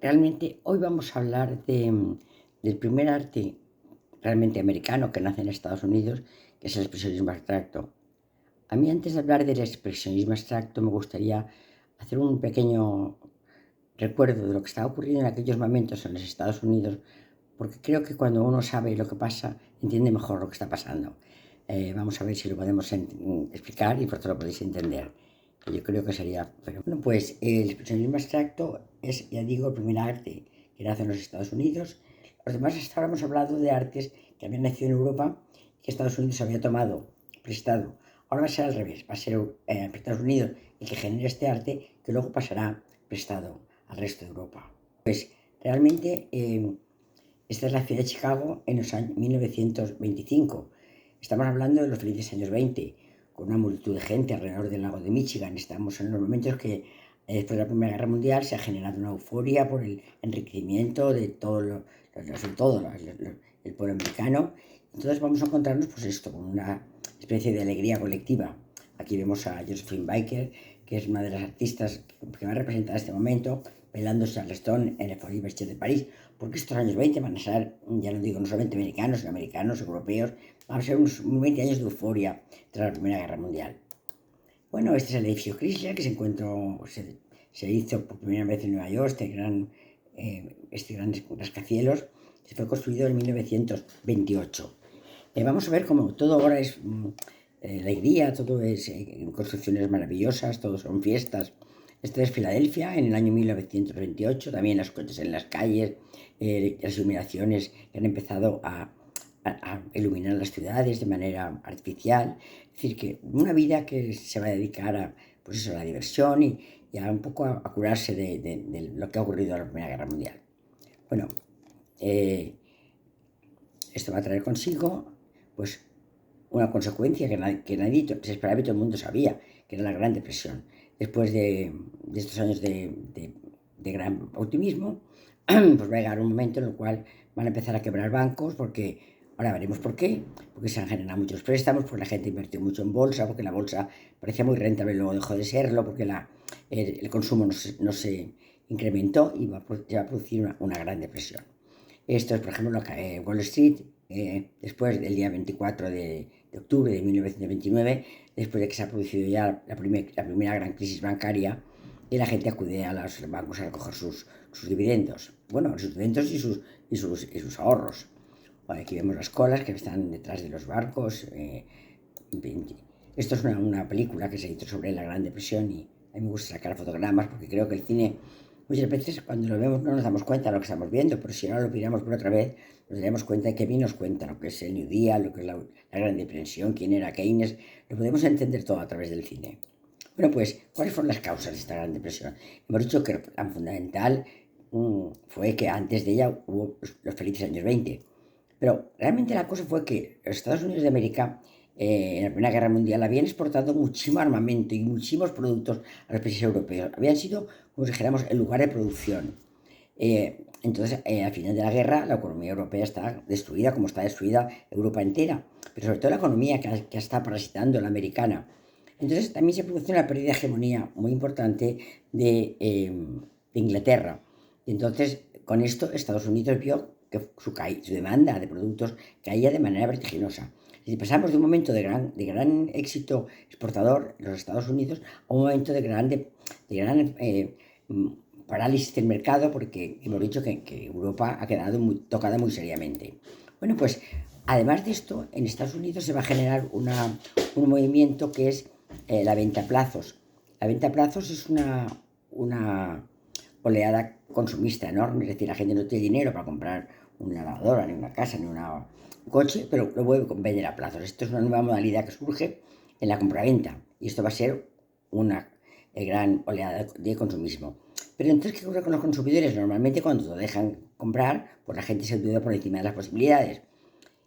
Realmente hoy vamos a hablar del primer arte realmente americano que nace en Estados Unidos, que es el expresionismo abstracto. A mí, antes de hablar del expresionismo abstracto, me gustaría hacer un pequeño recuerdo de lo que estaba ocurriendo en aquellos momentos en los Estados Unidos, porque creo que cuando uno sabe lo que pasa, entiende mejor lo que está pasando. Vamos a ver si lo podemos explicar y vosotros lo podéis entender, que yo creo que sería... Bueno, pues el expresionismo abstracto es, ya digo, el primer arte que nace en los Estados Unidos. Los demás hasta ahora hemos hablado de artes que habían nacido en Europa y que Estados Unidos había tomado, prestado. Ahora va a ser al revés, va a ser Estados Unidos el que genera este arte que luego pasará prestado al resto de Europa. Pues realmente esta es la ciudad de Chicago en los años 1925. Estamos hablando de los felices años 20, con una multitud de gente alrededor del lago de Michigan. Estamos en los momentos que después de la Primera Guerra Mundial se ha generado una euforia por el enriquecimiento de el pueblo americano. Entonces vamos a encontrarnos pues esto, con una especie de alegría colectiva. Aquí vemos a Josephine Baker, que es una de las artistas que va a representar este momento, bailando Charleston en el Folies Bergère de París, porque estos años 20 van a ser, ya no digo no solamente americanos, sino americanos, europeos, van a ser unos 20 años de euforia tras la Primera Guerra Mundial. Bueno, este es el edificio Chrysler que se hizo por primera vez en Nueva York, este gran rascacielos, se fue construido en 1928. Vamos a ver cómo todo ahora es alegría, todo es construcciones maravillosas, todo son fiestas. Esta es Filadelfia en el año 1928, también las coches en las calles, las iluminaciones que han empezado a iluminar las ciudades de manera artificial. Es decir, que una vida que se va a dedicar a, pues eso, a la diversión y a un poco a curarse de lo que ha ocurrido en la Primera Guerra Mundial. Bueno, esto va a traer consigo pues una consecuencia que nadie se esperaba y todo el mundo sabía, que era la Gran Depresión. Después de estos años de gran optimismo, pues va a llegar un momento en el cual van a empezar a quebrar bancos, porque ahora veremos por qué, porque se han generado muchos préstamos, porque la gente invirtió mucho en bolsa, porque la bolsa parecía muy rentable, luego dejó de serlo, porque el consumo no se incrementó y se va a producir una gran depresión. Esto es, por ejemplo, Wall Street, después del día 24 de octubre de 1929, después de que se ha producido ya la primera gran crisis bancaria, y la gente acude a los bancos a recoger sus dividendos. Bueno, sus dividendos y sus ahorros. Bueno, aquí vemos las colas que están detrás de los barcos. Esto es una película que se hizo sobre la Gran Depresión y a mí me gusta sacar fotogramas porque creo que el cine muchas veces cuando lo vemos no nos damos cuenta de lo que estamos viendo, pero si ahora lo miramos por otra vez, nos daremos cuenta de que bien nos cuenta lo que es el New Deal, lo que es la Gran Depresión, quién era Keynes, lo podemos entender todo a través del cine. Bueno, pues, ¿cuáles fueron las causas de esta Gran Depresión? Hemos dicho que la fundamental fue que antes de ella hubo los felices años 20, pero realmente la cosa fue que los Estados Unidos de América en la Primera Guerra Mundial habían exportado muchísimo armamento y muchísimos productos a los países europeos. Habían sido, como si dijéramos, el lugar de producción. Entonces, al final de la guerra, la economía europea está destruida, como está destruida Europa entera, pero sobre todo la economía que está parasitando la americana. Entonces, también se produjo una pérdida de hegemonía muy importante de Inglaterra. Y entonces, con esto, Estados Unidos vio que su demanda de productos caía de manera vertiginosa. Si pasamos de un momento de gran éxito exportador en los Estados Unidos a un momento de gran parálisis del mercado, porque hemos dicho que Europa ha quedado tocada muy seriamente. Bueno, pues además de esto, en Estados Unidos se va a generar un movimiento que es la venta a plazos. La venta a plazos es una oleada consumista enorme, es decir, la gente no tiene dinero para comprar una lavadora, ni una casa, ni un coche, pero lo puede vender a plazos. Esto es una nueva modalidad que surge en la compraventa y esto va a ser una gran oleada de consumismo. Pero entonces, ¿qué ocurre con los consumidores? Normalmente cuando lo dejan comprar, pues la gente se endeuda por encima de las posibilidades.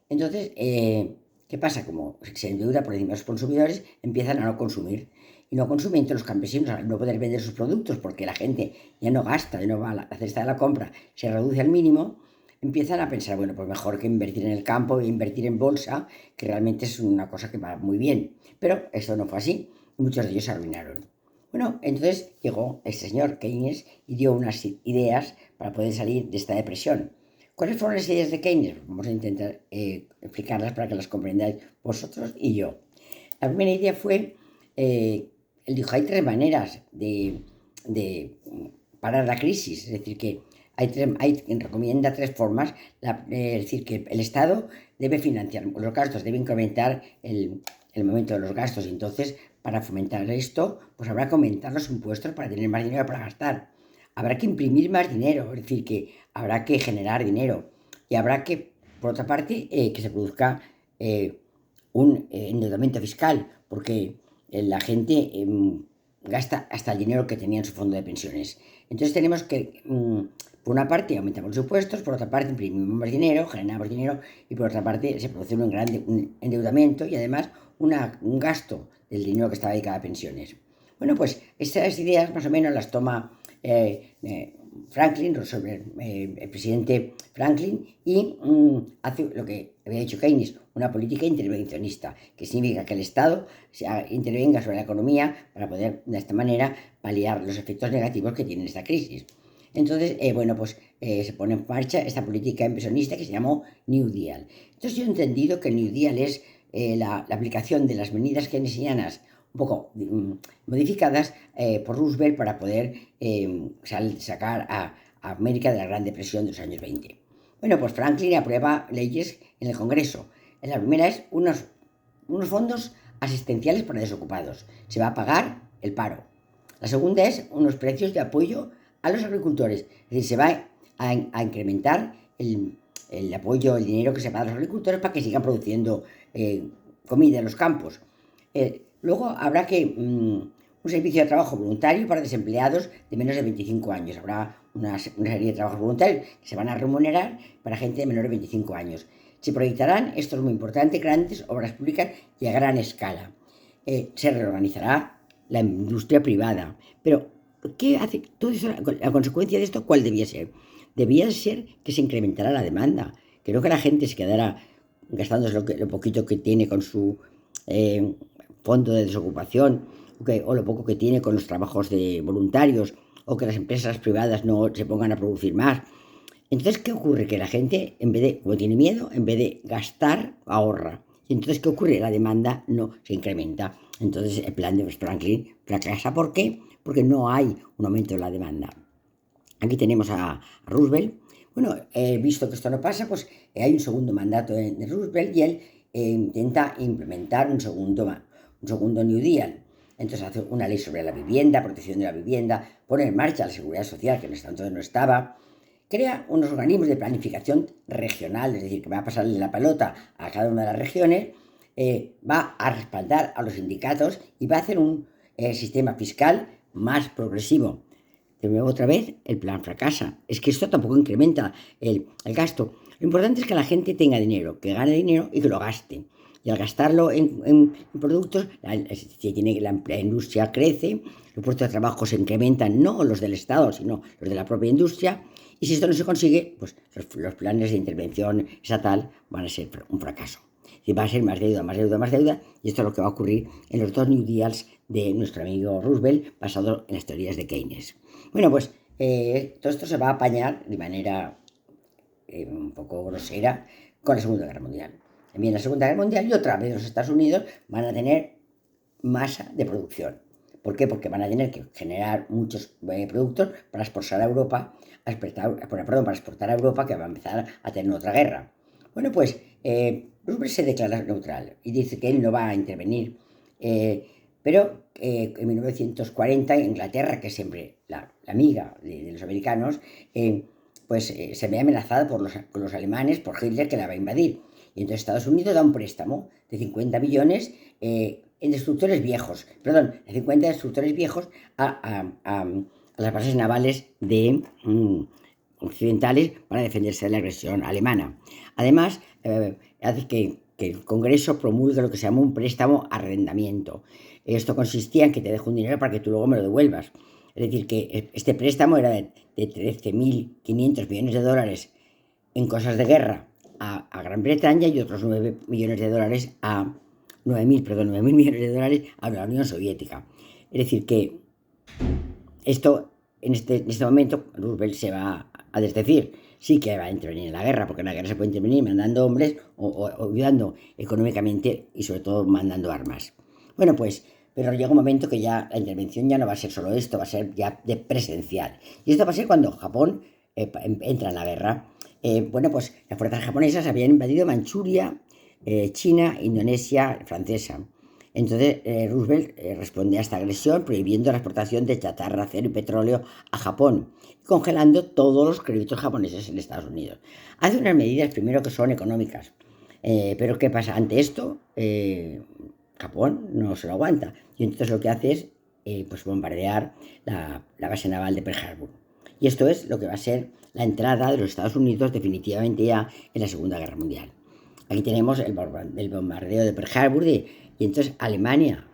Entonces, ¿qué pasa? Como se endeuda por encima de los consumidores, empiezan a no consumir. Y no consumen, entonces los campesinos, al no poder vender sus productos porque la gente ya no gasta, ya no va a la cesta de la compra, se reduce al mínimo, empiezan a pensar, bueno, pues mejor que invertir en el campo e invertir en bolsa, que realmente es una cosa que va muy bien. Pero eso no fue así y muchos de ellos se arruinaron. Bueno, entonces llegó este señor Keynes y dio unas ideas para poder salir de esta depresión. ¿Cuáles fueron las ideas de Keynes? Vamos a intentar explicarlas para que las comprendáis vosotros y yo. La primera idea fue, él dijo, hay tres maneras de parar la crisis, es decir, que recomienda tres formas, es decir, que el Estado debe financiar los gastos, debe incrementar el momento de los gastos, y entonces para fomentar esto, pues habrá que aumentar los impuestos para tener más dinero para gastar. Habrá que imprimir más dinero, es decir, que habrá que generar dinero y habrá que, por otra parte, que se produzca un endeudamiento fiscal, porque la gente gasta hasta el dinero que tenía en su fondo de pensiones. Entonces tenemos que, por una parte, aumentamos los impuestos, por otra parte, imprimimos más dinero, generamos dinero, y por otra parte, se produce un endeudamiento y además un gasto del dinero que estaba dedicado a pensiones. Bueno, pues estas ideas más o menos las toma Franklin, el presidente Franklin, y hace lo que había dicho Keynes, una política intervencionista, que significa que el Estado intervenga sobre la economía para poder de esta manera paliar los efectos negativos que tiene esta crisis. Entonces, bueno, pues se pone en marcha esta política inversionista que se llamó New Deal. Entonces yo he entendido que el New Deal es la aplicación de las medidas keynesianas un poco modificadas por Roosevelt para poder sacar a América de la Gran Depresión de los años 20. Bueno, pues Franklin aprueba leyes en el Congreso. La primera es unos fondos asistenciales para desocupados. Se va a pagar el paro. La segunda es unos precios de apoyo a los agricultores. Es decir, se va a incrementar el apoyo, el dinero que se paga a los agricultores para que sigan produciendo comida en los campos. Luego habrá un servicio de trabajo voluntario para desempleados de menos de 25 años. Habrá una serie de trabajos voluntarios que se van a remunerar para gente de menor de 25 años. Se proyectarán, esto es muy importante, grandes obras públicas y a gran escala. Se reorganizará la industria privada. Pero, ¿qué hace todo eso? La consecuencia de esto, ¿cuál debía ser? Debía ser que se incrementara la demanda, que no que la gente se quedara gastándose lo poquito que tiene con su fondo de desocupación, o lo poco que tiene con los trabajos de voluntarios, o que las empresas privadas no se pongan a producir más. Entonces, ¿qué ocurre? Que la gente, en vez de, como tiene miedo, en vez de gastar, ahorra. Y entonces, ¿qué ocurre? La demanda no se incrementa. Entonces, el plan de Franklin fracasa. ¿Por qué? Porque no hay un aumento de la demanda. Aquí tenemos a Roosevelt. Bueno, visto que esto no pasa, pues hay un segundo mandato de Roosevelt y él intenta implementar un segundo New Deal. Entonces hace una ley sobre la vivienda, protección de la vivienda, pone en marcha la seguridad social, que entonces no estaba, crea unos organismos de planificación regional, es decir, que va a pasarle la pelota a cada una de las regiones, va a respaldar a los sindicatos y va a hacer un sistema fiscal más progresivo. De nuevo, otra vez, el plan fracasa. Es que esto tampoco incrementa el gasto. Lo importante es que la gente tenga dinero, que gane dinero y que lo gaste. Y al gastarlo en productos, la industria crece, los puestos de trabajo se incrementan, no los del Estado, sino los de la propia industria. Y si esto no se consigue, pues los planes de intervención estatal van a ser un fracaso. Y va a ser más deuda, más deuda, más deuda. Y esto es lo que va a ocurrir en los dos New Deals de nuestro amigo Roosevelt, basado en las teorías de Keynes. Bueno, pues todo esto se va a apañar de manera un poco grosera con la Segunda Guerra Mundial. También la Segunda Guerra Mundial y otra vez los Estados Unidos van a tener masa de producción. ¿Por qué? Porque van a tener que generar muchos productos para exportar a Europa, para exportar a Europa, que va a empezar a tener otra guerra. Bueno, pues Roosevelt se declara neutral y dice que él no va a intervenir, pero en 1940 Inglaterra, que es siempre la amiga de los americanos, pues se ve amenazada por los alemanes, por Hitler, que la va a invadir. Y entonces Estados Unidos da un préstamo de 50 millones en destructores viejos, perdón, de 50 destructores viejos a las bases navales occidentales para defenderse de la agresión alemana. Además, hace que el Congreso promulgue lo que se llama un préstamo arrendamiento. Esto consistía en que te dejo un dinero para que tú luego me lo devuelvas. Es decir, que este préstamo era de 13.500 millones de dólares en cosas de guerra a Gran Bretaña y otros 9 millones de dólares 9.000 millones de dólares a la Unión Soviética. Es decir, que Esto, en este momento, Roosevelt se va a desdecir. Sí que va a intervenir en la guerra, porque en la guerra se puede intervenir mandando hombres o ayudando económicamente y sobre todo mandando armas. Bueno, pues, pero llega un momento que ya la intervención ya no va a ser solo esto, va a ser ya de presencial. Y esto va a ser cuando Japón entra en la guerra. Bueno, pues las fuerzas japonesas habían invadido Manchuria, China, Indonesia, francesa. Entonces, Roosevelt responde a esta agresión prohibiendo la exportación de chatarra, acero y petróleo a Japón, congelando todos los créditos japoneses en Estados Unidos. Hace unas medidas primero que son económicas, pero ¿qué pasa? Ante esto, Japón no se lo aguanta y entonces lo que hace es pues bombardear la base naval de Pearl Harbor. Y esto es lo que va a ser la entrada de los Estados Unidos definitivamente ya en la Segunda Guerra Mundial. Aquí tenemos el bombardeo de Pearl Harbor y entonces Alemania,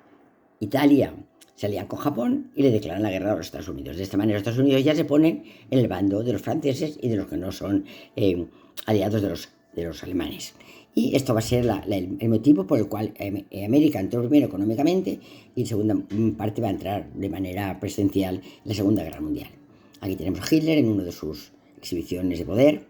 Italia se alían con Japón y le declaran la guerra a los Estados Unidos. De esta manera los Estados Unidos ya se ponen en el bando de los franceses y de los que no son aliados de los alemanes. Y esto va a ser el motivo por el cual América entró primero económicamente y en segunda parte va a entrar de manera presencial en la Segunda Guerra Mundial. Aquí tenemos a Hitler en una de sus exhibiciones de poder.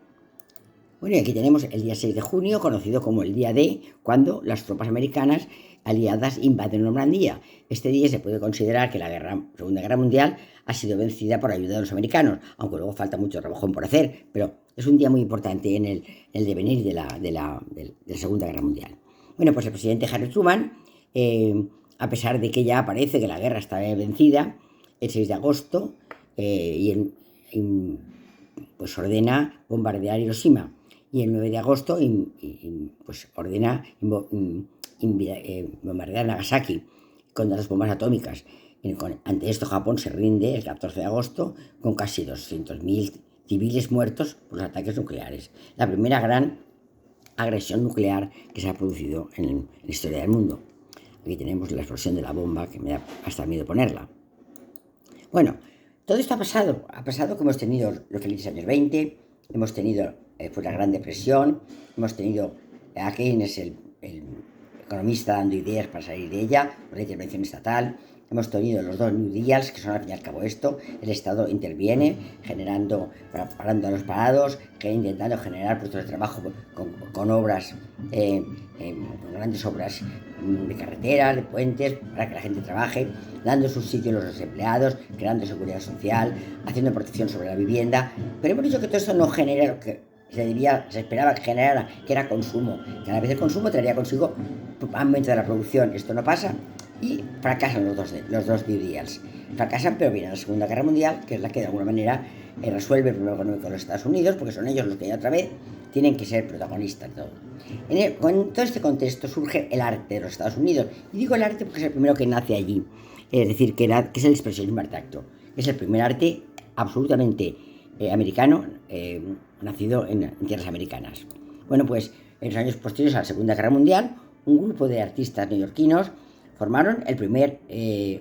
Bueno, y aquí tenemos el día 6 de junio, conocido como el día D, cuando las tropas americanas aliadas invaden Normandía. Este día se puede considerar que la Segunda Guerra Mundial ha sido vencida por ayuda de los americanos, aunque luego falta mucho trabajo por hacer, pero es un día muy importante en el devenir de la Segunda Guerra Mundial. Bueno, pues el presidente Harry Truman, a pesar de que ya parece que la guerra está vencida, el 6 de agosto, pues ordena bombardear Hiroshima y el 9 de agosto pues ordena bombardear Nagasaki con las bombas atómicas. Ante esto Japón se rinde el 14 de agosto con casi 200.000 civiles muertos por los ataques nucleares. La primera gran agresión nuclear que se ha producido en la historia del mundo. Aquí tenemos la explosión de la bomba, que me da hasta miedo ponerla. Bueno, todo esto ha pasado que hemos tenido los felices años 20, hemos tenido pues la Gran Depresión, hemos tenido a Keynes, el economista, dando ideas para salir de ella, por la intervención estatal, hemos tenido los dos New Deals, que son al fin y al cabo esto, el Estado interviene, parando a los parados, intentando generar puestos de trabajo con obras, con grandes obras de carreteras, de puentes, para que la gente trabaje, dando subsidios a los desempleados, creando seguridad social, haciendo protección sobre la vivienda. Pero hemos dicho que todo esto no genera lo que se esperaba que generara, que era consumo. Que a la vez el consumo traería consigo aumento de la producción. Esto no pasa y fracasan los dos New Deals. Fracasan, pero viene la Segunda Guerra Mundial, que es la que de alguna manera resuelve el problema económico de los Estados Unidos, porque son ellos los que ya otra vez tienen que ser protagonistas de todo. Con todo este contexto surge el arte de los Estados Unidos. Y digo el arte porque es el primero que nace allí. Es decir, que es el expresionismo abstracto. Es el primer arte absolutamente americano, nacido en tierras americanas. Bueno, pues en los años posteriores a la Segunda Guerra Mundial, un grupo de artistas neoyorquinos formaron el primer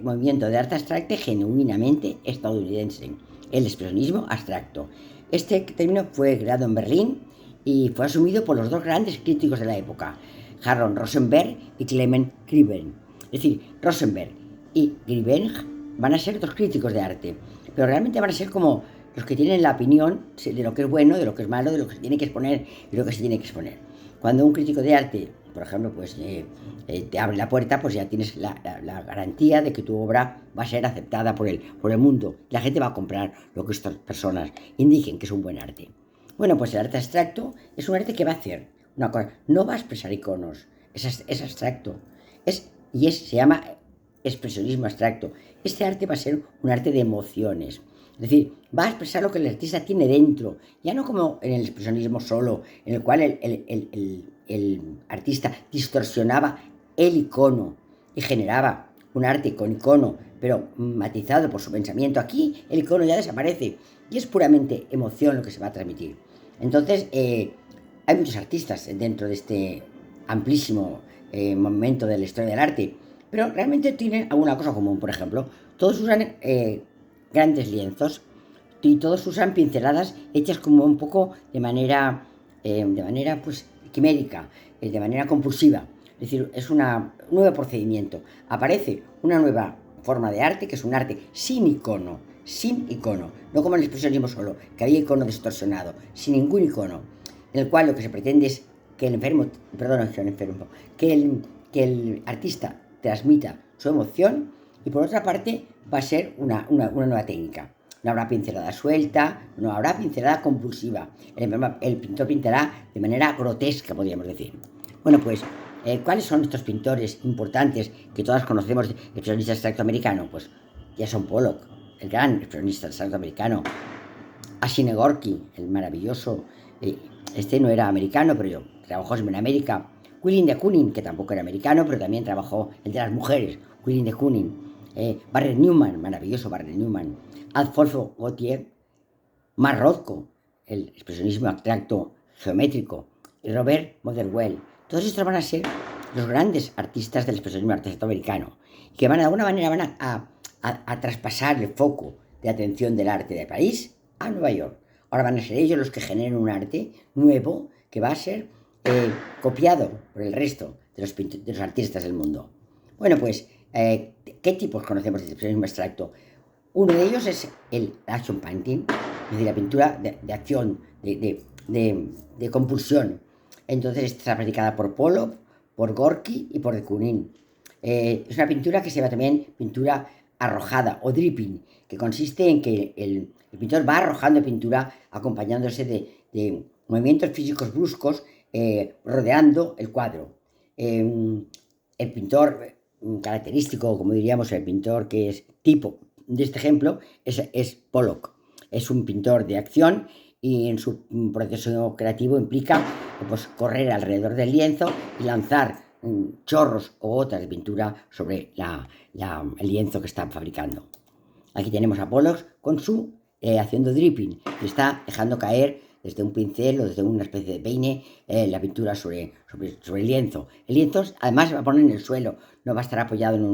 movimiento de arte abstracto genuinamente estadounidense, el expresionismo abstracto. Este término fue creado en Berlín y fue asumido por los dos grandes críticos de la época, Harold Rosenberg y Clement Greenberg. Es decir, Rosenberg y Greenberg van a ser dos críticos de arte, pero realmente van a ser como los que tienen la opinión de lo que es bueno, de lo que es malo, de lo que se tiene que exponer y de lo que se tiene que exponer. Cuando un crítico de arte, por ejemplo, pues te abre la puerta, pues ya tienes la garantía de que tu obra va a ser aceptada por el mundo. La gente va a comprar lo que estas personas indiquen que es un buen arte. Bueno, pues el arte abstracto es un arte que va a hacer una cosa, no va a expresar iconos, es abstracto, se llama expresionismo abstracto. Este arte va a ser un arte de emociones. Es decir, va a expresar lo que el artista tiene dentro, ya no como en el expresionismo solo, en el cual el artista distorsionaba el icono y generaba un arte con icono, pero matizado por su pensamiento. Aquí el icono ya desaparece y es puramente emoción lo que se va a transmitir. Entonces, hay muchos artistas dentro de este amplísimo momento de la historia del arte, pero realmente tienen alguna cosa común. Por ejemplo, todos usan grandes lienzos y todos usan pinceladas hechas como un poco de manera pues quimérica, de manera compulsiva. Es decir, es un nuevo procedimiento. Aparece una nueva forma de arte que es un arte sin icono, no como el expresionismo solo, que había icono distorsionado, sin ningún icono, en el cual lo que se pretende es que el enfermo, perdón, que el artista transmita su emoción, y por otra parte va a ser una nueva técnica. No habrá pincelada suelta, no habrá pincelada compulsiva. El pintor pintará de manera grotesca, podríamos decir. Bueno, pues, ¿cuáles son estos pintores importantes que todas conocemos, el expresionista abstracto americano? Pues Jackson Pollock, el gran expresionista abstracto americano. Ashine Gorky, el maravilloso, este no era americano, pero yo trabajó en América. Willem de Kooning, que tampoco era americano, pero también trabajó el de las mujeres, Willem de Kooning. Barry Newman, maravilloso Barry Newman. Adolfo Gautier, Mark Rothko, el expresionismo abstracto geométrico, y Robert Motherwell. Todos estos van a ser los grandes artistas del expresionismo abstracto americano, que van de alguna manera a traspasar el foco de atención del arte de París a Nueva York. Ahora van a ser ellos los que generen un arte nuevo que va a ser copiado por el resto de los artistas del mundo. Bueno, pues, ¿qué tipos conocemos de expresionismo abstracto? Uno de ellos es el action painting, es decir, la pintura de acción, de compulsión. Entonces está practicada por Pollock, por Gorky y por de Kooning. Es una pintura que se llama también pintura arrojada o dripping, que consiste en que el pintor va arrojando pintura acompañándose de movimientos físicos bruscos, rodeando el cuadro. El pintor característico, como diríamos, el pintor que es tipo de este ejemplo, es Pollock. Es un pintor de acción y en su proceso creativo implica pues, correr alrededor del lienzo y lanzar chorros o gotas de pintura sobre el lienzo que están fabricando. Aquí tenemos a Pollock con su haciendo dripping, que está dejando caer desde un pincel o desde una especie de peine la pintura sobre el lienzo. El lienzo además se va a poner en el suelo, no va a estar apoyado en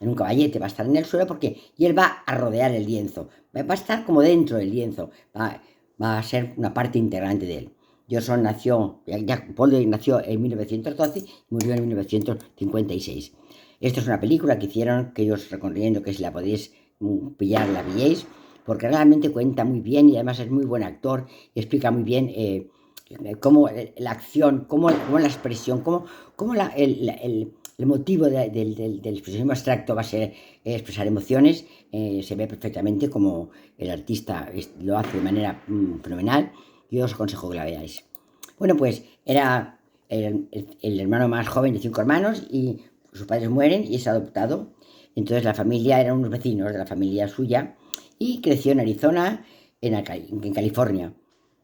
un caballete, va a estar en el suelo y él va a rodear el lienzo, va a estar como dentro del lienzo, va a ser una parte integrante de él. Pollock nació en 1912 y murió en 1956. Esto es una película que hicieron, que ellos recorriendo, que si la podéis pillar, la pilléis, porque realmente cuenta muy bien y además es muy buen actor y explica muy bien cómo la acción, cómo la expresión, cómo el motivo del expresionismo abstracto va a ser expresar emociones. Se ve perfectamente como el artista lo hace de manera fenomenal. Yo os aconsejo que la veáis. Bueno, pues era el hermano más joven de 5 hermanos y sus padres mueren y es adoptado. Entonces la familia eran unos vecinos de la familia suya y creció en Arizona, en California.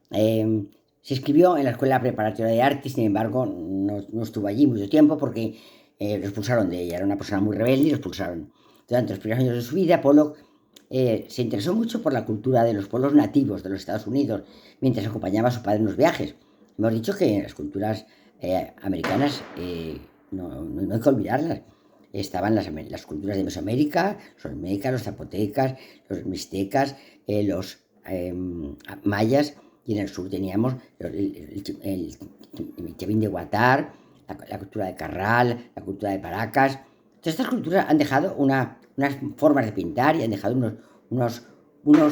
Se inscribió en la Escuela Preparatoria de Arte, sin embargo no estuvo allí mucho tiempo porque lo expulsaron de ella. Era una persona muy rebelde y lo expulsaron. Durante los primeros años de su vida, Pollock se interesó mucho por la cultura de los pueblos nativos de los Estados Unidos, mientras acompañaba a su padre en los viajes. Hemos dicho que las culturas americanas no hay que olvidarlas. Estaban las culturas de Mesoamérica, los olmecas, los zapotecas, los mixtecas, los mayas, y en el sur teníamos el Chevín de Huatar, la cultura de Carral, la cultura de Paracas. Todas estas culturas han dejado unas formas de pintar y han dejado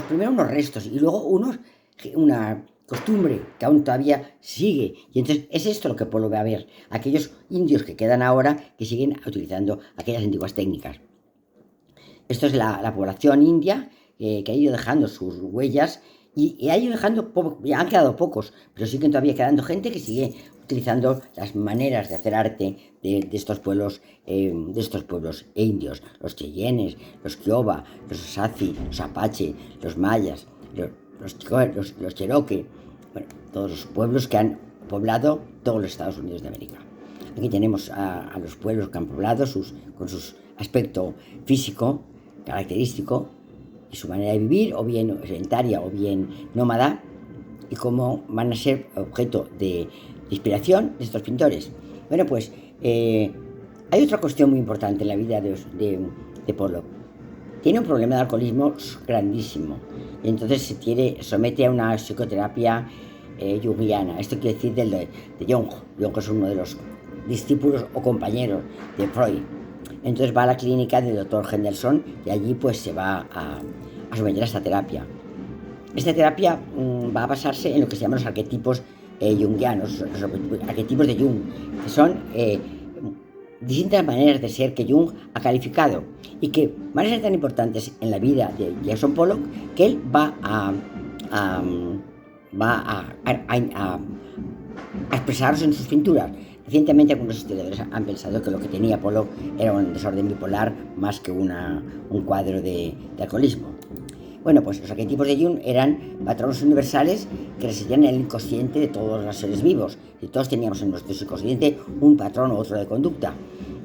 primero unos restos y luego una costumbre que aún todavía sigue. Y entonces es esto lo que Pollock va a ver, aquellos indios que quedan ahora que siguen utilizando aquellas antiguas técnicas. Esto es la población india que ha ido dejando sus huellas y ha ido dejando, ya han quedado pocos, pero siguen todavía quedando gente que sigue utilizando las maneras de hacer arte de estos pueblos indios, los cheyennes, los kiowa, los osazi, los apache, los mayas, los cherokee, bueno, todos los pueblos que han poblado todos los Estados Unidos de América. Aquí tenemos a los pueblos que han poblado con su aspecto físico característico y su manera de vivir, o bien sedentaria o bien nómada, y cómo van a ser objeto de inspiración de estos pintores. Bueno, pues hay otra cuestión muy importante en la vida de Pollock. Tiene un problema de alcoholismo grandísimo y entonces se somete a una psicoterapia junguiana. Esto quiere decir de Jung. Jung es uno de los discípulos o compañeros de Freud. Entonces va a la clínica del doctor Henderson y allí pues se va a someter a esta terapia. Esta terapia va a basarse en lo que se llaman los arquetipos jungianos, los arquetipos de Jung, que son distintas maneras de ser que Jung ha calificado y que van a ser tan importantes en la vida de Jackson Pollock que él va a expresarlos en sus pinturas. Recientemente algunos historiadores han pensado que lo que tenía Pollock era un desorden bipolar más que un cuadro de alcoholismo. Bueno, pues los arquetipos de Jung eran patrones universales que residían en el inconsciente de todos los seres vivos. Y todos teníamos en nuestro inconsciente un patrón u otro de conducta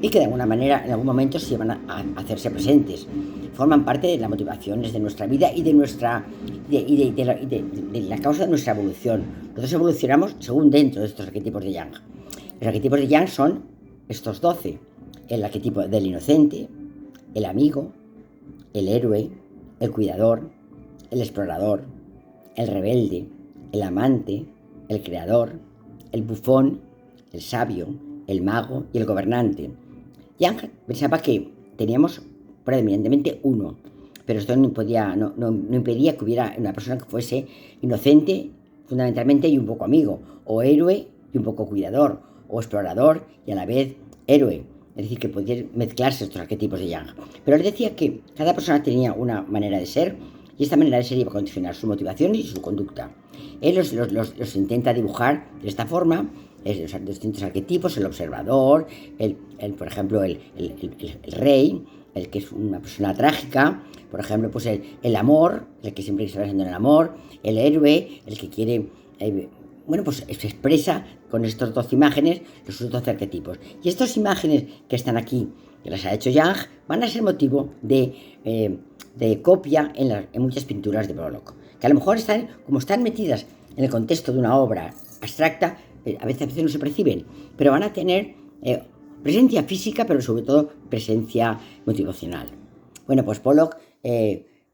y que de alguna manera en algún momento se iban a hacerse presentes. Forman parte de las motivaciones de nuestra vida y de la causa de nuestra evolución. Nosotros evolucionamos según dentro de estos arquetipos de Jung. Los arquetipos de Jung son estos 12. El arquetipo del inocente, el amigo, el héroe, el cuidador, el explorador, el rebelde, el amante, el creador, el bufón, el sabio, el mago y el gobernante. Jung pensaba que teníamos predominantemente uno, pero esto no impedía que hubiera una persona que fuese inocente fundamentalmente y un poco amigo, o héroe y un poco cuidador, o explorador y a la vez héroe. Es decir, que podían mezclarse estos arquetipos de Jung. Pero él decía que cada persona tenía una manera de ser y esta manera de ser iba a condicionar su motivación y su conducta. Él los intenta dibujar de esta forma, los distintos arquetipos, el observador, por ejemplo, el rey, el que es una persona trágica, por ejemplo, pues el amor, el que siempre está pensando en el amor, el héroe, el que quiere... pues se expresa con estas 12 imágenes los 12 arquetipos. Y estas imágenes que están aquí, que las ha hecho Jung, van a ser motivo de copia en muchas pinturas de Pollock, que a lo mejor están metidas en el contexto de una obra abstracta, a veces no se perciben, pero van a tener presencia física, pero sobre todo presencia motivacional. Bueno, pues Pollock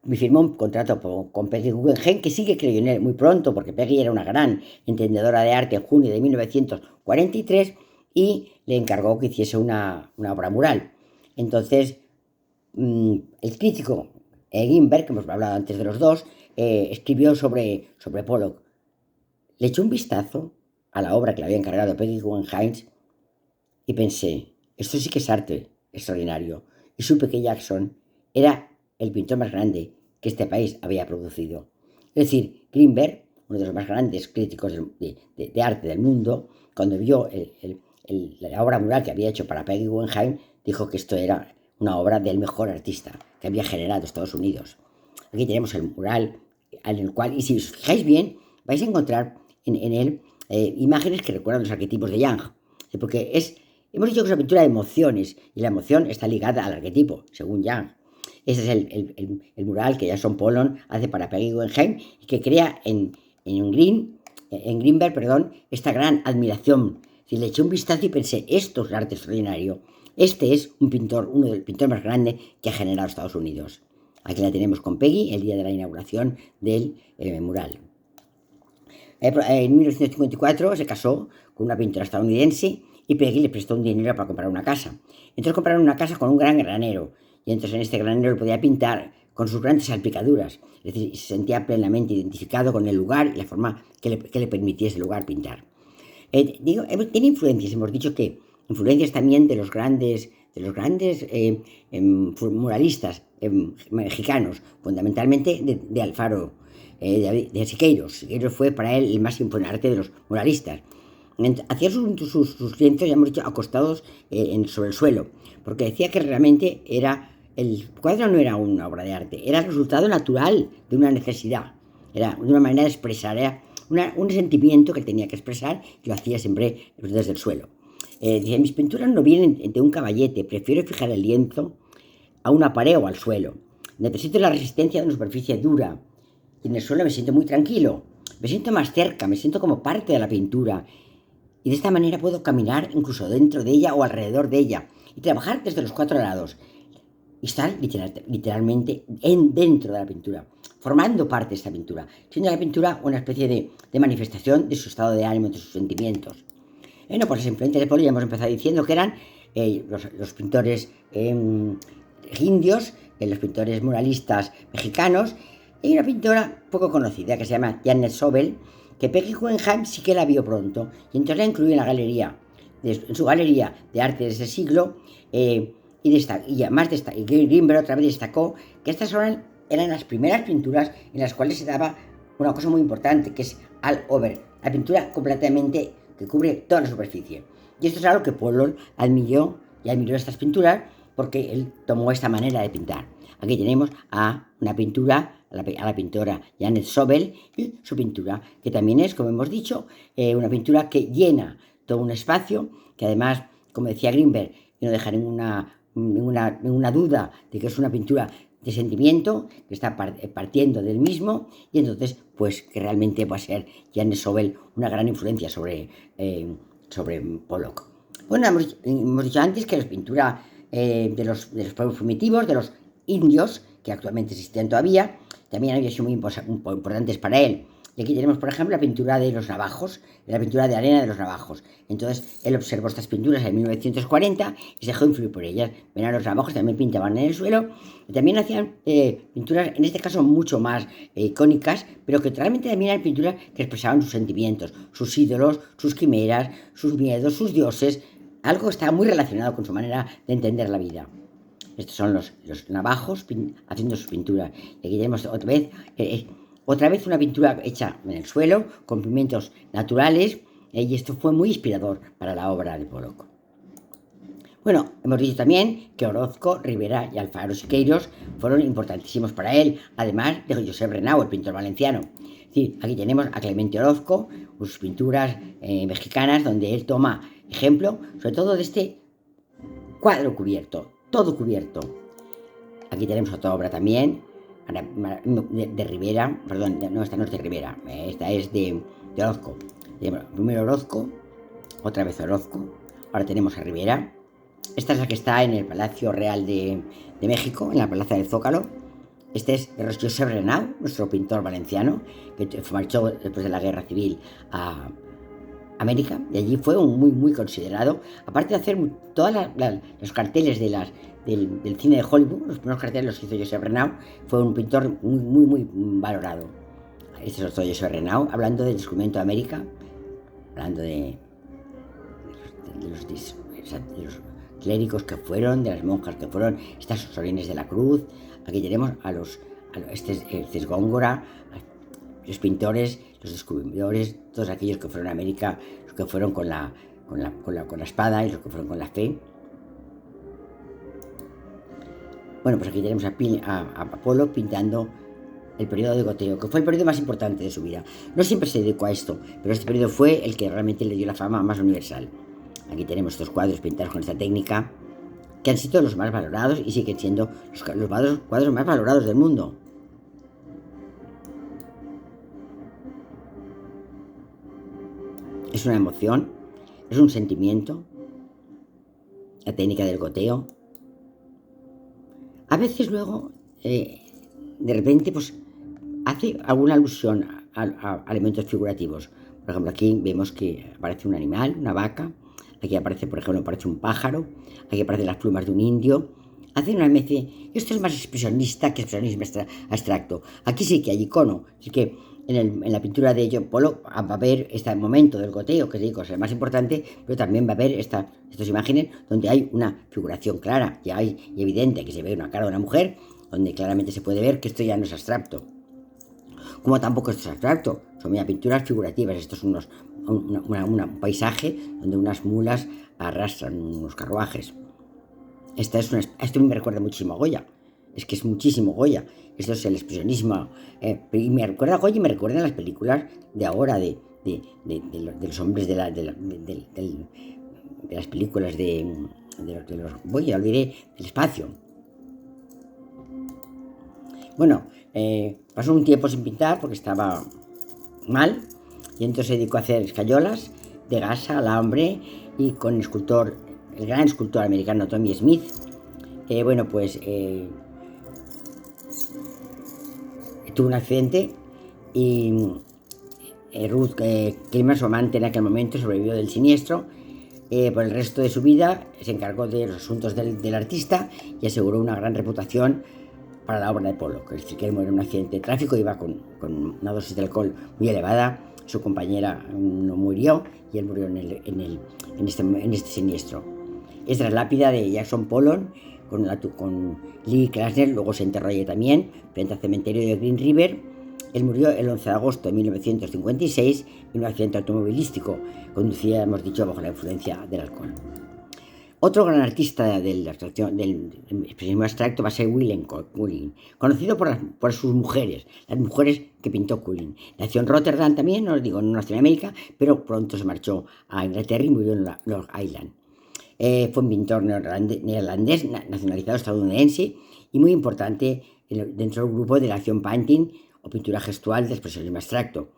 me firmó un contrato con Peggy Guggenheim, que sí que creyó en él muy pronto, porque Peggy era una gran entendedora de arte en junio de 1943 y le encargó que hiciese una obra mural. Entonces, el crítico Gimberg, que hemos hablado antes de los dos, escribió sobre Pollock. Le echó un vistazo a la obra que le había encargado Peggy Guggenheim y pensé, esto sí que es arte extraordinario. Y supe que Jackson era el pintor más grande que este país había producido. Es decir, Grimberg, uno de los más grandes críticos de arte del mundo, cuando vio la obra mural que había hecho para Peggy Guggenheim, dijo que esto era una obra del mejor artista que había generado Estados Unidos. Aquí tenemos el mural en el cual, y si os fijáis bien, vais a encontrar en él imágenes que recuerdan los arquetipos de Jung, porque hemos dicho que es una pintura de emociones y la emoción está ligada al arquetipo, según Jung. Ese es el mural que Jackson Pollock hace para Peggy Guggenheim y que crea en Grimberg, esta gran admiración. Si le eché un vistazo y pensé, esto es arte extraordinario. Este es uno de los pintores más grandes que ha generado Estados Unidos. Aquí la tenemos con Peggy el día de la inauguración del mural. En 1954 se casó con una pintora estadounidense y Peggy le prestó un dinero para comprar una casa. Entonces compraron una casa con un gran granero. Y entonces en este granero podía pintar con sus grandes salpicaduras, es decir, se sentía plenamente identificado con el lugar y la forma que le permitía ese lugar pintar. Tiene influencias, hemos dicho que influencias también de los grandes muralistas mexicanos, fundamentalmente de Alfaro, de Siqueiros. Siqueiros fue para él el más importante de los muralistas. Hacía sus lienzos, ya hemos dicho, acostados sobre el suelo, porque decía que realmente el cuadro no era una obra de arte, era el resultado natural de una necesidad, era una manera de expresar, era un sentimiento que tenía que expresar y lo hacía siempre desde el suelo. Dice, mis pinturas no vienen de un caballete, prefiero fijar el lienzo a una pared o al suelo. Necesito la resistencia de una superficie dura y en el suelo me siento muy tranquilo, me siento más cerca, me siento como parte de la pintura. Y de esta manera puedo caminar incluso dentro de ella o alrededor de ella y trabajar desde los 4 lados y estar literalmente dentro de la pintura, formando parte de esta pintura, siendo la pintura una especie de manifestación de su estado de ánimo, de sus sentimientos. Bueno, pues las influencias de Pollock ya hemos empezado diciendo que eran los pintores indios, los pintores muralistas mexicanos. Hay una pintora poco conocida que se llama Janet Sobel, que Peggy Guggenheim sí que la vio pronto, y entonces la incluyó en la galería, en su galería de arte de ese siglo, y además Grimberg otra vez destacó que estas eran las primeras pinturas en las cuales se daba una cosa muy importante, que es all over, la pintura completamente que cubre toda la superficie. Y esto es algo que Pollock admiró estas pinturas porque él tomó esta manera de pintar. Aquí tenemos a una pintura, a la pintora Janet Sobel y su pintura, que también es, como hemos dicho, una pintura que llena todo un espacio, que además, como decía Grimberg, y no deja ninguna duda de que es una pintura de sentimiento, que está partiendo del mismo, y entonces, pues que realmente va a ser Janet Sobel una gran influencia sobre Pollock. Bueno, hemos dicho antes que la pintura de los pueblos primitivos, de los indios, que actualmente existen todavía, también había sido muy importantes para él. Y aquí tenemos, por ejemplo, la pintura de los navajos, la pintura de arena de los navajos. Entonces, él observó estas pinturas en 1940 y se dejó influir por ellas. Ven a los navajos, también pintaban en el suelo, y también hacían pinturas, en este caso, mucho más icónicas, pero que realmente también eran pinturas que expresaban sus sentimientos, sus ídolos, sus quimeras, sus miedos, sus dioses. Algo que estaba muy relacionado con su manera de entender la vida. Estos son los navajos haciendo sus pinturas. Y aquí tenemos otra vez una pintura hecha en el suelo, con pigmentos naturales, y esto fue muy inspirador para la obra de Pollock. Bueno, hemos dicho también que Orozco, Rivera y Alfaro Siqueiros fueron importantísimos para él, además de Josep Renau, el pintor valenciano. Es decir, aquí tenemos a Clemente Orozco, sus pinturas mexicanas, donde él toma ejemplo, sobre todo de este cuadro cubierto, todo cubierto. Aquí tenemos otra obra también, de Rivera, perdón, no, esta no es de Rivera, esta es de Orozco. Primero Orozco, otra vez Orozco, ahora tenemos a Rivera. Esta es la que está en el Palacio Real de México, en la Plaza del Zócalo. Este es Josep Renau, nuestro pintor valenciano, que marchó después de la Guerra Civil a América, y allí fue muy considerado, aparte de hacer todos los carteles del cine de Hollywood, los primeros carteles los hizo Josep Renau, fue un pintor muy valorado. Este es otro Josep Renau, hablando del descubrimiento de América, hablando de los clérigos que fueron, de las monjas que fueron, estas Sorines de la Cruz. Aquí tenemos este es Góngora, los pintores, los descubridores, todos aquellos que fueron a América, los que fueron con la espada y los que fueron con la fe. Bueno, pues aquí tenemos a Pollock pintando el periodo de goteo, que fue el periodo más importante de su vida. No siempre se dedicó a esto, pero este periodo fue el que realmente le dio la fama más universal. Aquí tenemos estos cuadros pintados con esta técnica, que han sido los más valorados y siguen siendo los cuadros más valorados del mundo. Es una emoción, es un sentimiento, la técnica del goteo. A veces luego, de repente, pues hace alguna alusión a elementos figurativos. Por ejemplo, aquí vemos que aparece un animal, una vaca. Aquí aparece, por ejemplo, un pájaro. Aquí aparecen las plumas de un indio. Hace una especie. Esto es más expresionista que expresionismo abstracto. Aquí sí que hay icono. Así que en la pintura de John Pollock va a haber este momento del goteo, que digo es el más importante, pero también va a haber estas imágenes donde hay una figuración clara y evidente, que se ve una cara de una mujer, donde claramente se puede ver que esto ya no es abstracto. Como tampoco esto es abstracto, son pinturas figurativas. Esto es un paisaje donde unas mulas arrastran unos carruajes. Esto me recuerda muchísimo a Goya. Es que es muchísimo Goya. Esto es el expresionismo. Y me recuerda a Goya y me recuerda a las películas de ahora, de los hombres de las películas ya olvidé, del espacio. Bueno, pasó un tiempo sin pintar porque estaba mal, y entonces se dedicó a hacer escayolas de gasa, alambre, y con el gran escultor americano Tommy Smith. Tuvo un accidente y Ruth Kilmer, su amante en aquel momento, sobrevivió del siniestro. Por el resto de su vida se encargó de los asuntos del artista y aseguró una gran reputación para la obra de Pollock. Es decir, que él muere en un accidente de tráfico, iba con una dosis de alcohol muy elevada, su compañera no murió y él murió en este siniestro. Esta es la lápida de Jackson Pollock con Lee Krasner, luego se enterró allí también, frente al cementerio de Green River. Él murió el 11 de agosto de 1956 en un accidente automovilístico, conducía, hemos dicho, bajo la influencia del alcohol. Otro gran artista del expresionismo abstracto va a ser Willem Koolen, conocido por sus mujeres, las mujeres que pintó Koolen. Nació en Rotterdam también, no os digo, en Latinoamérica, pero pronto se marchó a Inglaterra y murió en Long Island. Fue un pintor neerlandés, nacionalizado estadounidense y muy importante dentro del grupo de la acción painting o pintura gestual del expresionismo abstracto.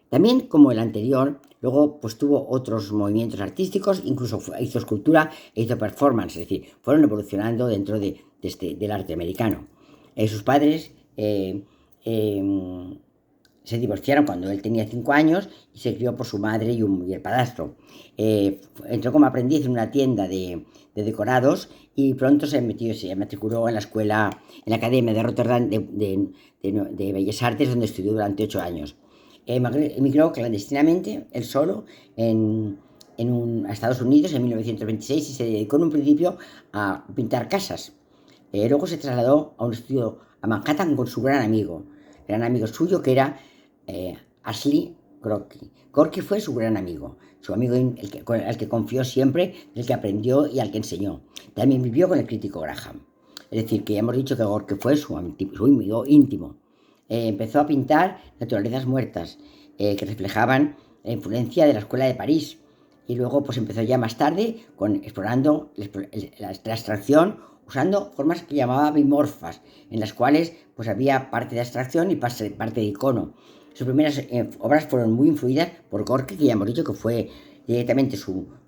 También, como el anterior, luego pues tuvo otros movimientos artísticos, incluso hizo escultura e hizo performance, es decir, fueron evolucionando dentro del arte americano. Sus padres se divorciaron cuando él tenía 5 años y se crió por su madre y el padrastro. Entró como aprendiz en una tienda de decorados y pronto se matriculó en la Academia de Rotterdam de Bellas Artes, donde estudió durante 8 años. Emigró clandestinamente, él solo, a Estados Unidos en 1926 y se dedicó en un principio a pintar casas. Luego se trasladó a un estudio a Manhattan con su gran amigo suyo que era Ashley Gorky. Gorky fue su gran amigo, su amigo al que confió siempre, del que aprendió y al que enseñó. También vivió con el crítico Graham. Es decir, que ya hemos dicho que Gorky fue su amigo íntimo. Empezó a pintar naturalezas muertas que reflejaban la influencia de la escuela de París y luego pues empezó ya más tarde explorando la abstracción usando formas que llamaba bimorfas, en las cuales pues había parte de abstracción y parte de icono. Sus primeras obras fueron muy influidas por Gorky, que ya hemos dicho que fue directamente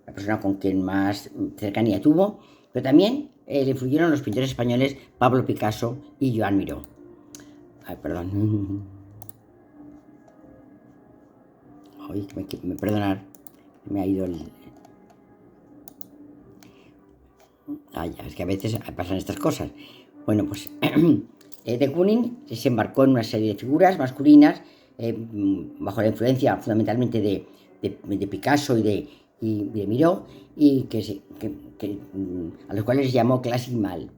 la persona con quien más cercanía tuvo, pero también le influyeron los pintores españoles Pablo Picasso y Joan Miró. Ay, perdón. Ay, perdonar, me ha ido el... Ay, es que a veces pasan estas cosas. Bueno, pues de Koolen se embarcó en una serie de figuras masculinas bajo la influencia fundamentalmente de Picasso y de Miró, y a los cuales llamó Classic Mal.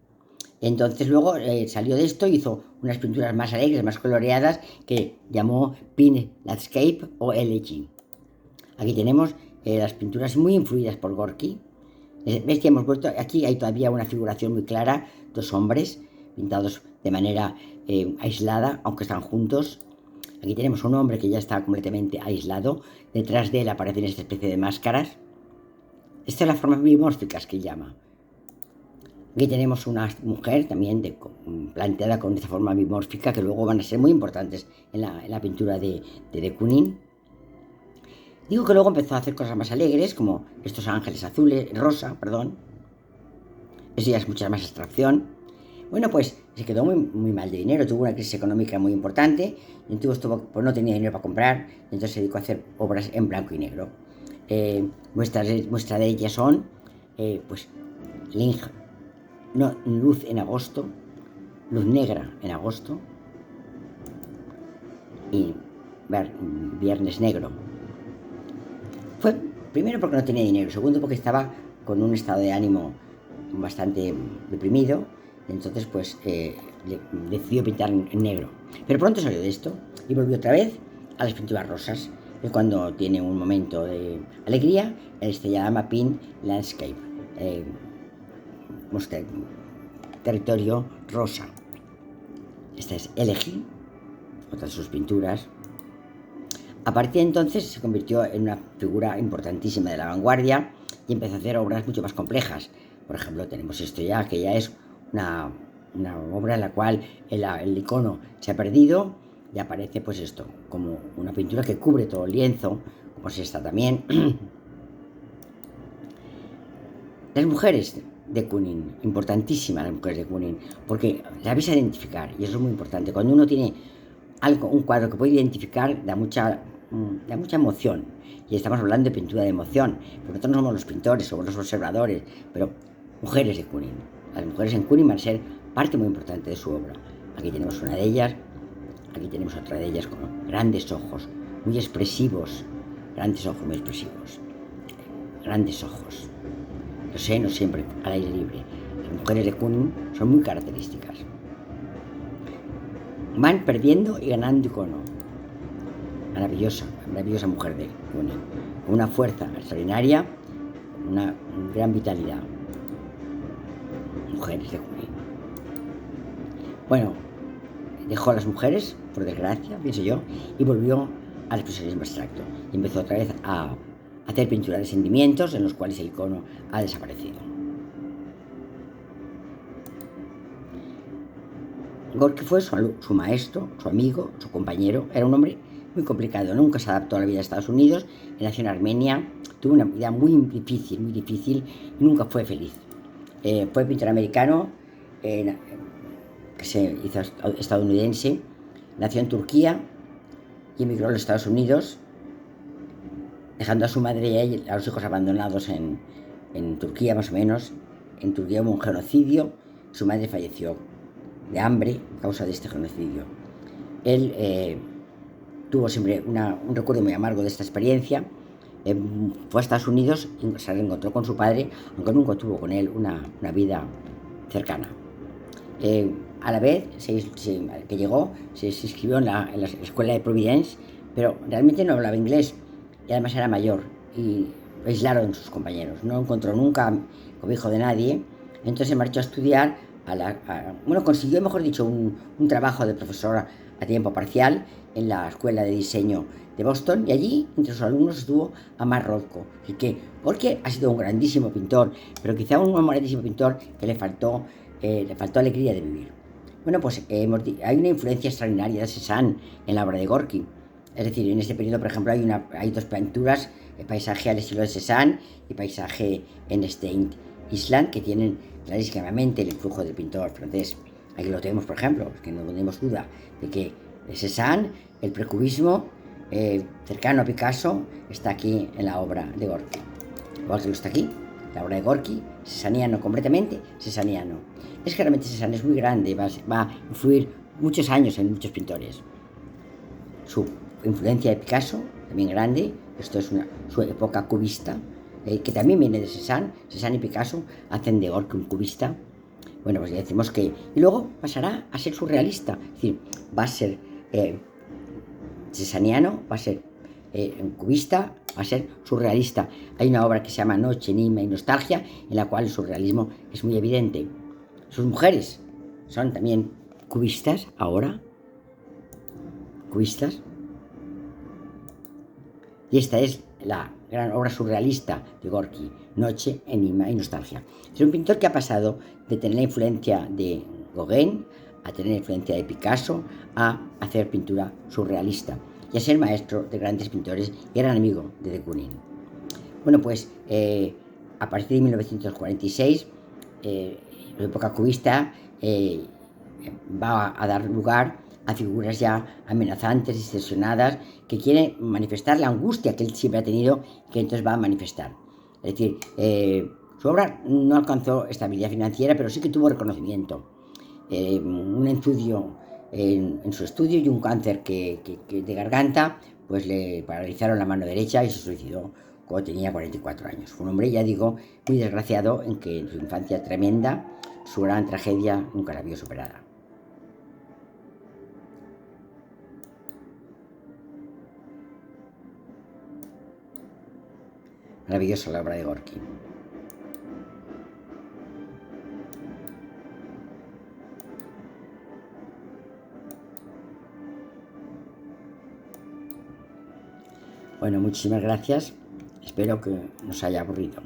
Entonces luego salió de esto, hizo unas pinturas más alegres, más coloreadas, que llamó Pin Landscape o Elegy. Aquí tenemos las pinturas muy influidas por Gorky. ¿Ves que hemos vuelto? Aquí hay todavía una figuración muy clara, 2 hombres pintados de manera aislada, aunque están juntos. Aquí tenemos un hombre que ya está completamente aislado, detrás de él aparecen esta especie de máscaras. Esta es la forma bimórficas que llama. Aquí tenemos una mujer también planteada con esta forma bimórfica, que luego van a ser muy importantes en la pintura de Koolen. Digo que luego empezó a hacer cosas más alegres, como estos ángeles rosa. Eso ya es mucha más abstracción. Bueno, pues se quedó muy mal de dinero, tuvo una crisis económica muy importante, y entonces pues no tenía dinero para comprar, y entonces se dedicó a hacer obras en blanco y negro. Muestra de ellas son, pues, Luz en agosto, Luz negra en agosto y Viernes negro. Fue primero porque no tenía dinero, segundo porque estaba con un estado de ánimo bastante deprimido, entonces pues decidió pintar en negro. Pero pronto salió de esto y volvió otra vez a las pinturas rosas. Y cuando tiene un momento de alegría, se llama Pin Landscape, territorio rosa. Esta es Elegy, otra de sus pinturas. A partir de entonces se convirtió en una figura importantísima de la vanguardia y empezó a hacer obras mucho más complejas. Por ejemplo, tenemos esto ya, que ya es una obra en la cual el icono se ha perdido y aparece pues esto, como una pintura que cubre todo el lienzo, como es esta también. Las mujeres de Koolen, importantísimas las mujeres de Koolen, porque las vais a identificar, y eso es muy importante. Cuando uno tiene un cuadro que puede identificar, da mucha da mucha emoción. Y estamos hablando de pintura de emoción. Pero nosotros no somos los pintores, somos los observadores. Pero mujeres de Kooning. Las mujeres en Kooning van a ser parte muy importante de su obra. Aquí tenemos una de ellas, aquí tenemos otra de ellas con grandes ojos, muy expresivos, grandes ojos muy expresivos, grandes ojos. Los senos siempre al aire libre. Las mujeres de Kooning son muy características. Van perdiendo y ganando icono. Maravillosa, maravillosa mujer de Kooning, con una fuerza extraordinaria, una gran vitalidad. Mujeres de Kooning. Bueno, dejó a las mujeres, por desgracia, pienso yo, y volvió al expresionismo abstracto. Y empezó otra vez a hacer pintura de sentimientos en los cuales el icono ha desaparecido. Gorky fue su maestro, su amigo, su compañero. Era un hombre muy complicado, nunca se adaptó a la vida de Estados Unidos. Él nació en Armenia, tuvo una vida muy difícil, y nunca fue feliz. Fue pintor americano, que se hizo estadounidense, nació en Turquía y emigró a los Estados Unidos, dejando a su madre y a los hijos abandonados en Turquía, más o menos. En Turquía hubo un genocidio, su madre falleció de hambre a causa de este genocidio. Él tuvo siempre un recuerdo muy amargo de esta experiencia. Fue a Estados Unidos y se reencontró con su padre, aunque nunca tuvo con él una vida cercana. A la vez que llegó, se inscribió en la escuela de Providence, pero realmente no hablaba inglés y además era mayor y aislaron sus compañeros. No encontró nunca cobijo de nadie, entonces se marchó a estudiar consiguió, mejor dicho, un trabajo de profesor a tiempo parcial en la Escuela de Diseño de Boston, y allí entre sus alumnos estuvo Amal Rothko, porque ha sido un grandísimo pintor, pero quizá un grandísimo pintor que le faltó alegría de vivir. Bueno, pues hay una influencia extraordinaria de Cézanne en la obra de Gorky. Es decir, en este periodo, por ejemplo, hay dos pinturas, paisaje al estilo de Cézanne y paisaje en Stained Island, que tienen clarísimamente el influjo del pintor francés. Aquí lo tenemos, por ejemplo, que no tenemos duda de que Cézanne, el precubismo, cercano a Picasso, está aquí en la obra de Gorky. Igual que lo está aquí, la obra de Gorky, cézanniano completamente, cézanniano. Es que realmente Cézanne es muy grande, va a influir muchos años en muchos pintores. Su influencia de Picasso, también grande, esto es su época cubista, que también viene de Cézanne. Cézanne y Picasso hacen de Gorky un cubista. Bueno, pues ya decimos que... Y luego pasará a ser surrealista, es decir, va a ser cézanniano, va a ser cubista, va a ser surrealista. Hay una obra que se llama Noche, Enigma y Nostalgia, en la cual el surrealismo es muy evidente. Sus mujeres son también cubistas ahora, cubistas. Y esta es la gran obra surrealista de Gorky, Noche, Enigma y Nostalgia. Es un pintor que ha pasado de tener la influencia de Gauguin a tener la influencia de Picasso, a hacer pintura surrealista y a ser maestro de grandes pintores y gran amigo de de Kooning. Bueno, pues a partir de 1946, la época cubista va a dar lugar a figuras ya amenazantes, distorsionadas, que quieren manifestar la angustia que él siempre ha tenido, que entonces va a manifestar. Es decir, su obra no alcanzó estabilidad financiera, pero sí que tuvo reconocimiento. Un estudio en su estudio y un cáncer de garganta, pues le paralizaron la mano derecha y se suicidó cuando tenía 44 años. Fue un hombre, ya digo, muy desgraciado, en que en su infancia tremenda, su gran tragedia nunca la vio superada. Maravillosa la obra de Gorky. Bueno, muchísimas gracias. Espero que nos haya aburrido.